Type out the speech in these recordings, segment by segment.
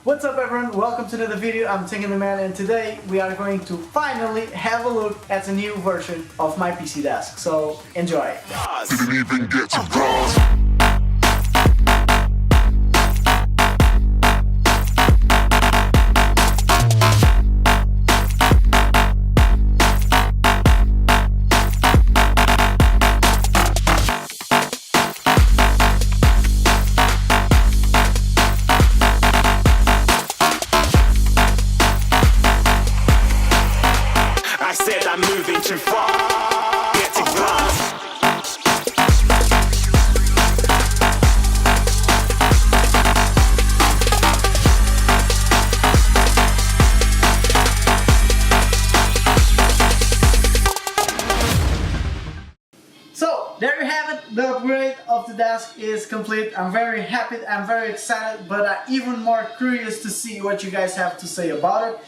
What's up everyone, welcome to another video. I'm Tankian the Man, and today we are going to finally have a look at a new version of my PC desk. So enjoy. Didn't even get to browse. I said I'm moving too far. Getting lost. So there you have it, the upgrade of the desk is complete. I'm very happy, I'm very excited, but I'm even more curious to see what you guys have to say about it.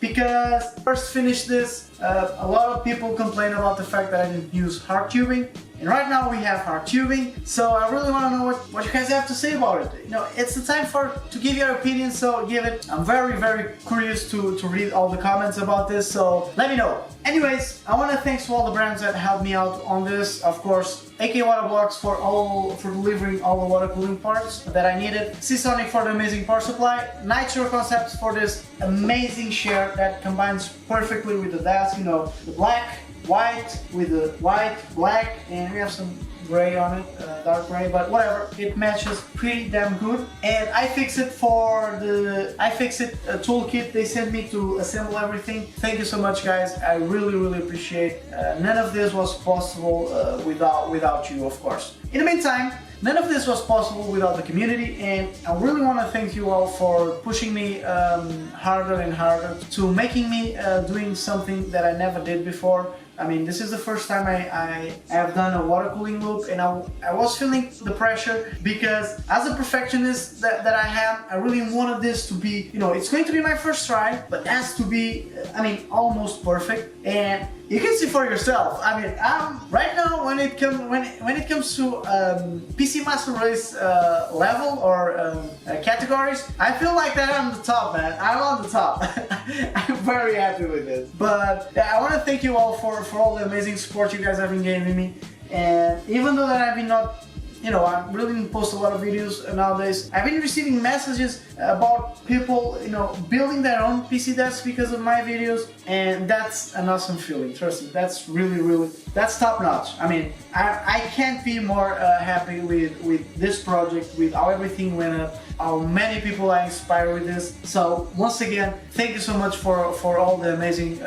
Because first finished this, a lot of people complain about the fact that I didn't use hard tubing, and right now we have hard tubing. So I really want to know what you guys have to say about it. You know, it's the time to give your opinion, so give it. I'm very curious to read all the comments about this, so let me know. Anyways, I want to thank to all the brands that helped me out on this. Of course, AK Water Blocks for delivering all the water cooling parts that I needed. Seasonic for the amazing power supply. Nitro Concepts for this amazing share that combines perfectly with the desk. You know, the black, white with the white, black, and we have some gray on it, dark gray, but whatever, it matches pretty damn good. And I fixed it for the toolkit they sent me to assemble everything. Thank you so much guys, I really appreciate. None of this was possible without you, of course. In the meantime, none of this was possible without the community, and I really want to thank you all for pushing me harder and harder to making me doing something that I never did before. I mean, this is the first time I have done a water cooling loop, and I was feeling the pressure because as a perfectionist that I am, I really wanted this to be, you know, it's going to be my first try, but it has to be, I mean, almost perfect. And you can see for yourself. I mean, right now when it comes to PC Master Race level or categories, I feel like that I'm the top, man. I'm on the top. I'm very happy with this. But yeah, I want to thank you all for all the amazing support you guys have been giving me. And even though that I've been not, you know, I really didn't post a lot of videos nowadays, I've been receiving messages about people, you know, building their own PC desks because of my videos, and that's an awesome feeling. Trust me, that's really, that's top notch. I mean, I can't be more happy with this project, with how everything went up, how many people I inspire with this. So once again, thank you so much for all the amazing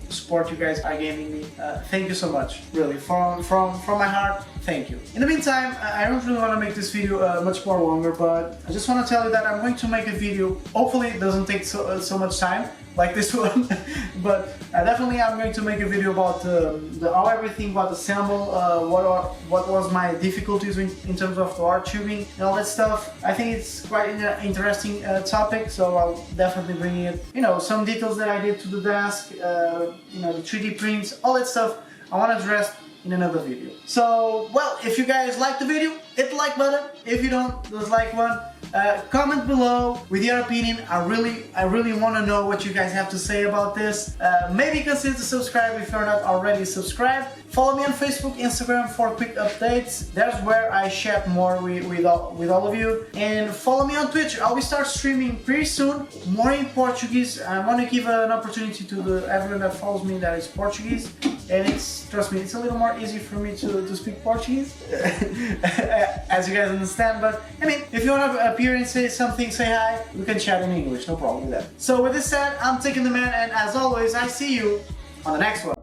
support you guys are giving me. Thank you so much, really, from my heart. Thank you. In the meantime, I don't really want to make this video much more longer, but I just want to tell you that I'm going to make a video. Hopefully it doesn't take so much time like this one, but definitely I'm going to make a video about how everything got assembled, what was my difficulties in terms of the hard tubing and all that stuff. I think it's quite an interesting topic, so I'll definitely bring it, you know, some details that I did to the desk, you know, the 3D prints, all that stuff I want to address in another video. So, well, if you guys like the video, hit the like button. If you don't, dislike one. Comment below with your opinion. I really want to know what you guys have to say about this. Maybe consider to subscribe if you're not already subscribed. Follow me on Facebook, Instagram for quick updates. That's where I chat more with all of you. And follow me on Twitch. I'll start streaming pretty soon, more in Portuguese. I want to give an opportunity to everyone that follows me that is Portuguese. And trust me, it's a little more easy for me to speak Portuguese, as you guys understand. But I mean, if you want to appear and say something, say hi, we can chat in English, no problem with that. So with this said, I'm Tankian the Man, and as always, I see you on the next one.